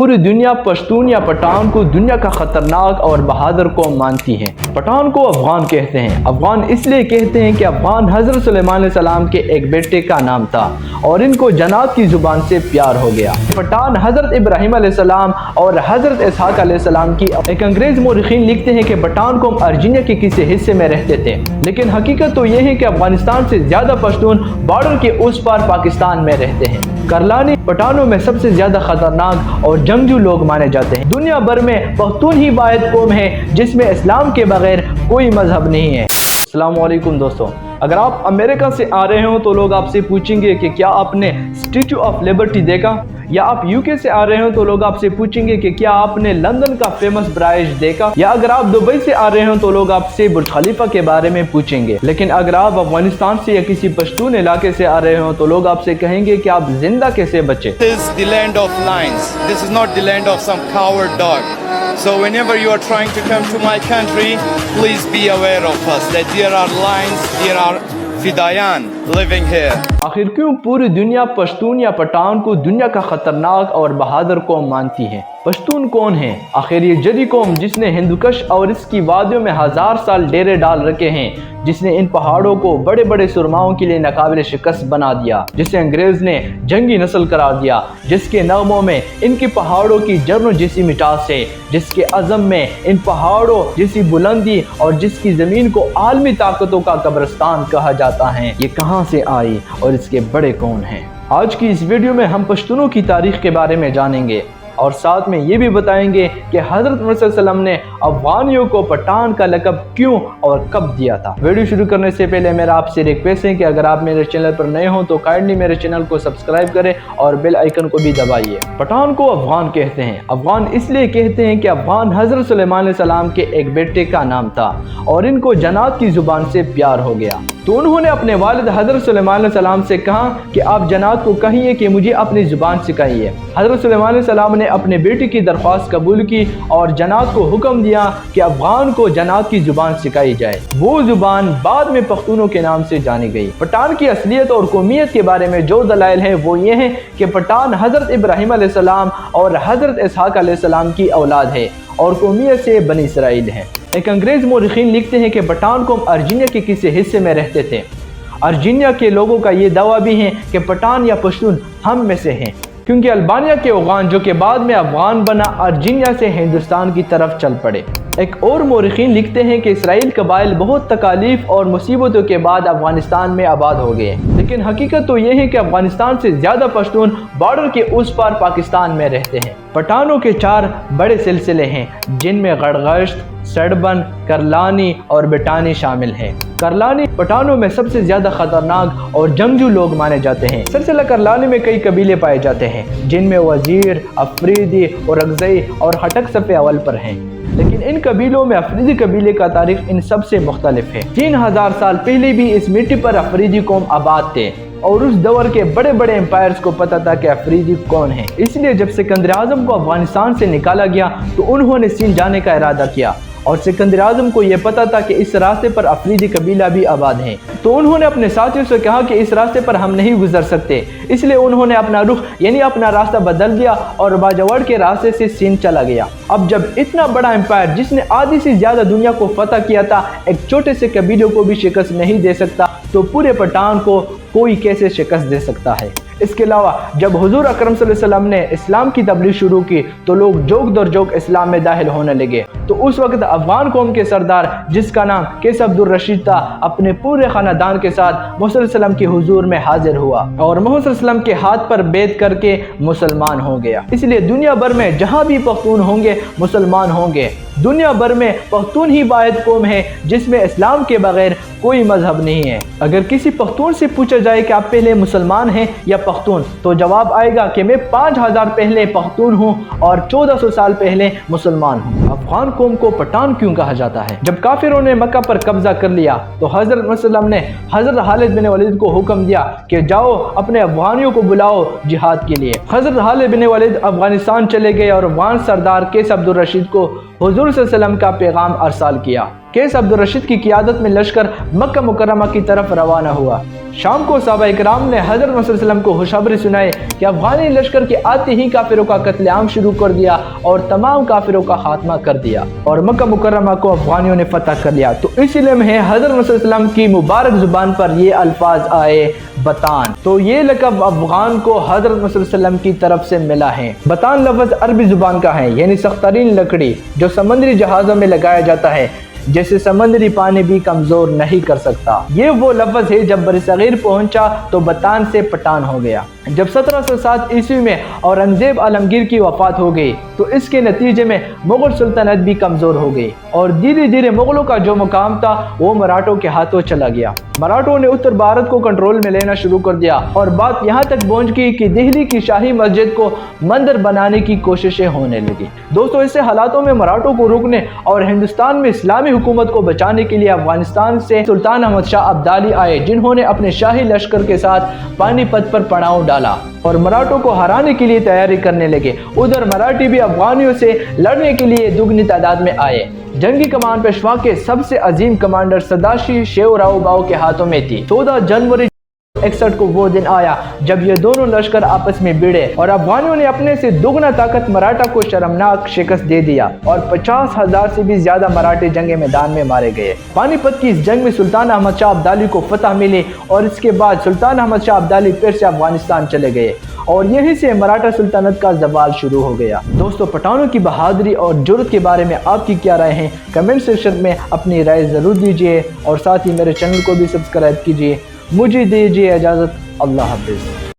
पूरी दुनिया पश्तून या पठान को दुनिया का खतरनाक और बहादुर कौम मानती है। पठान को अफगान कहते हैं। अफगान इसलिए कहते हैं कि अफगान हजरत सुलेमान अलैहिस्सलाम के एक बेटे का नाम था और इनको जन्नत की जुबान से प्यार हो गया। पठान हजरत इब्राहिम अलैहिस्सलाम और हजरत इसहाक अलैहिस्सलाम की। एक अंग्रेज मौरिखीन लिखते हैं कि पठान कौम अर्जीनिया के किसी हिस्से में रहते थे, लेकिन हकीकत तो यह है कि अफगानिस्तान से ज्यादा पश्तून बॉर्डर के उस पार पाकिस्तान में रहते हैं। करलानी पठानों में सबसे ज्यादा खतरनाक और जंगजू लोग माने जाते हैं। दुनिया भर में पख्तून ही वाहिद कौम है जिसमें इस्लाम के बगैर कोई मजहब नहीं है। अस्सलाम वालेकुम दोस्तों, अगर आप अमेरिका से आ रहे हो तो लोग आपसे पूछेंगे कि क्या आपने स्टैचू ऑफ लिबर्टी देखा, या आप यूके से आ रहे हो तो लोग आपसे पूछेंगे कि क्या आपने लंदन का फेमस ब्राइज देखा, या अगर आप दुबई से आ रहे हो तो लोग आपसे बुर्ज खलीफा के बारे में पूछेंगे। लेकिन अगर आप अफगानिस्तान से या किसी पश्तून इलाके से आ रहे हो तो लोग आपसे कहेंगे कि आप जिंदा कैसे बचे। This is the land of lions. This is not the land of some coward dog. So whenever you are trying to come to my country, please be aware of us that there are lions, there are फिदायान living here. आखिर क्यों पूरी दुनिया पश्तून या पठान को दुनिया का खतरनाक और बहादुर कौम मानती है? पश्तून कौन है? आखिर ये जदी कौम जिसने हिंदुकश और इसकी वादियों में 1000 साल डेरे डाल रखे हैं, जिसने इन पहाड़ों को बड़े बड़े सुरमाओं के लिए नाकाबिल शिकस्त बना दिया, जिसे अंग्रेज ने जंगी नस्ल करार दिया, जिसके नगमों में इनकी पहाड़ों की जर्नों जैसी मिठास है, जिसके अज़म में इन पहाड़ों जैसी बुलंदी और जिसकी ज़मीन को आलमी ताकतों का कब्रिस्तान कहा जाता है, ये कहाँ से आई और इसके बड़े कौन हैं? आज की इस वीडियो में हम पश्तूनों की तारीख के बारे में जानेंगे और साथ में ये भी बताएंगे कि हजरत मोहम्मद सल्लल्लाहु अलैहि वसल्लम ने अफगानियों को पठान का लक़ब क्यों और कब दिया था। वीडियो शुरू करने से पहले मेरा आपसे रिक्वेस्ट है कि अगर आप मेरे चैनल पर नए हो तो काइंडली मेरे चैनल को सब्सक्राइब करें और बेल आइकन को भी दबाइए। पठान को अफगान कहते हैं। अफगान इसलिए कहते हैं कि अफगान हजरत सुलेमान अलैहिस्सलाम के एक बेटे का नाम था और इनको जन्नत की जुबान से प्यार हो गया, तो उन्होंने अपने वालिद हजरत सुलेमान अलैहिस्सलाम से कहा कि आप जन्नत को कहिए कि मुझे अपनी जुबान सिखाइए। हजरत सुलेमान अलैहिस्सलाम ने अपने बेटे की दरख्वास्त कबूल की और जन्नत को हुक्म दिया कि अफगान को जन्नत की जुबान सिखाई जाए। वो जुबान बाद में पख्तूनों के नाम से जानी गई। पठान की असलियत और कौमियत के बारे में जो दलाइल है वो ये है कि पठान हजरत इब्राहिम अलैहिस्सलाम और हजरत इसहाक अलैहिस्सलाम की औलाद है और कौमियत से बनी इसराइल है। एक अंग्रेज मौरिखीन लिखते हैं कि पठान कौम अर्जीनिया के किसी हिस्से में रहते थे। अर्जीनिया के लोगों का ये दावा भी है कि पठान या पश्तून हम में से हैं, क्योंकि अल्बानिया के अफगान जो कि बाद में अफगान बना अर्जीनिया से हिंदुस्तान की तरफ चल पड़े। एक और मौरिखीन लिखते हैं कि इसराइल कबाइल बहुत तकालीफ और मुसीबतों के बाद अफगानिस्तान में आबाद हो गए, लेकिन हकीकत तो यह है कि अफगानिस्तान से ज्यादा पश्तून बॉर्डर के उस पार पाकिस्तान में रहते हैं। पठानों के 4 बड़े सिलसिले हैं, जिनमें गढ़गश्त, सड़बन, करलानी और बेटानी शामिल हैं। करलानी पठानों में सबसे ज्यादा खतरनाक और जंगजू लोग माने जाते हैं। सिलसिला करलानी में कई कबीले पाए जाते हैं, जिनमें वजीर, अफरीदी और अगजई और हटक सफ़े अव्वल पर हैं। लेकिन इन कबीलों में अफरीदी कबीले का तारीख इन सबसे मुख्तलिफ है। 3000 साल पहले भी इस मिट्टी पर अफरीदी कौम आबाद थे और उस दौर के बड़े बड़े एम्पायर्स को पता था कि अफरीदी कौन है। इसलिए जब सिकंदर आजम को अफगानिस्तान से निकाला गया तो उन्होंने सिंध जाने का इरादा किया और सिकंदर आजम को यह पता था कि इस रास्ते पर अफरीदी कबीला भी आबाद है, तो उन्होंने अपने साथियों से कहा कि इस रास्ते पर हम नहीं गुजर सकते। इसलिए उन्होंने अपना रुख यानी अपना रास्ता बदल दिया और बाजवाड़ के रास्ते से सिंध चला गया। अब जब इतना बड़ा एम्पायर जिसने आधी से ज्यादा दुनिया को फतह किया था एक छोटे से कबीलों को भी शिकस्त नहीं दे सकता, तो पूरे पठान को कोई कैसे शिकस्त दे सकता है। इसके अलावा जब हुजूर अकरम सल्लल्लाहु अलैहि वसल्लम ने इस्लाम की तबलीग शुरू की तो लोग जोक दर जोक इस्लाम में दाखिल होने लगे। तो उस वक्त अफगान कौम के सरदार जिसका नाम कैस अब्दुल रशीद था, अपने पूरे खानदान के साथ मोहम्मद सल्लल्लाहु अलैहि वसल्लम के हुजूर में हाजिर हुआ और मोहम्मद सल्लल्लाहु अलैहि वसल्लम के हाथ पर बैत करके मुसलमान हो गया। इसलिए दुनिया भर में जहाँ भी पख्तून होंगे मुसलमान होंगे। दुनिया भर में पख्तून ही वाहिद कौम है जिसमें इस्लाम के बगैर कोई मजहब नहीं है। अगर किसी पख्तून से पूछा जाए कि आप पहले मुसलमान हैं या पख्तून, तो जवाब आएगा कि मैं 5000 पहले पख्तून हूँ और 1400 साल पहले मुसलमान हूँ। अफगान कौम को पठान क्यों कहा जाता है? जब काफिरों ने मक्का पर कब्जा कर लिया तो हजरत मुसल्लम ने हजरत खालिद बिन वलीद को हुक्म दिया कि जाओ अपने अफगानियों को बुलाओ जिहाद के लिए। हजरत खालिद बिन वलीद अफगानिस्तान चले गए और अफगान सरदार कैस अब्दुल रशीद को हुजूर सल्लल्लाहु अलैहि वसल्लम का पैगाम अरसाल किया। कैस अब्दुल रशीद की क़ियादत में लश्कर मक्का मुकर्रमा की तरफ रवाना हुआ। शाम को सहाबा इकराम ने हजरत मोहम्मद सल्लल्लाहु अलैहि वसल्लम को खुशखबरी सुनाई कि अफगानी लश्कर के आते ही काफिरों का कत्लेआम शुरू कर दिया और तमाम काफिरों का खात्मा कर दिया और मक्का मुकर्रमा को अफगानियों ने फतह कर लिया। तो इसी लम्हे हजरत मोहम्मद सल्लल्लाहु अलैहि वसल्लम की मुबारक जुबान पर ये अल्फाज आए बतान। तो ये लक़ब अफगान को हजरत मोहम्मद सल्लल्लाहु अलैहि वसल्लम की तरफ से मिला है। बतान लफ्ज़ अरबी जुबान का है, यानी सख्तरीन लकड़ी जो समुद्री जहाज़ों में लगाया जाता है, जैसे समुद्री पानी भी कमजोर नहीं कर सकता। ये वो लफ्ज़ है जब बरसगीर पहुंचा तो बतान से पठान हो गया। जब 1707 ईस्वी में औरंगजेब आलमगीर की वफात हो गई तो इसके नतीजे में मुगल सुल्तानत भी कमजोर हो गई और धीरे धीरे मुगलों का जो मुकाम था वो मराठों के हाथों चला गया। मराठों ने उत्तर भारत को कंट्रोल में लेना शुरू कर दिया और बात यहाँ तक पहुँच गई कि दिल्ली की शाही मस्जिद को मंदिर बनाने की कोशिशें होने लगी। दोस्तों, ऐसे हालातों में मराठों को रोकने और हिंदुस्तान में इस्लामी हुकूमत को बचाने के लिए अफगानिस्तान से सुल्तान अहमद शाह अब्दाली आए, जिन्होंने अपने शाही लश्कर के साथ पानीपत पर पड़ाव डाला और मराठों को हराने के लिए तैयारी करने लगे। उधर मराठी भी अफगानियों से लड़ने के लिए दुगनी तादाद में आए। जंगी कमान पेशवा के सबसे अजीम कमांडर सदाशिव शेवराव बाव के हाथों में थी। 14 जनवरी 61 को वो दिन आया जब ये दोनों लश्कर आपस में भिड़े और अफगानियों ने अपने से दुगना ताकत मराठा को शर्मनाक शिकस्त दे दिया और 50,000 से भी ज्यादा मराठी जंग मैदान में मारे गए। पानीपत की इस जंग में सुल्तान अहमद शाह अब्दाली को फतह मिली और इसके बाद सुल्तान अहमद शाह अब्दाली फिर से अफगानिस्तान चले गए और यहीं से मराठा सुल्तानत का जवाल शुरू हो गया। दोस्तों, पठानों की बहादुरी और जुर्रत के बारे में आपकी क्या राय है? कमेंट सेक्शन में अपनी राय जरूर दीजिए और साथ ही मेरे चैनल को भी सब्सक्राइब कीजिए। मुझे दीजिए इजाज़त। अल्लाह हाफिज़।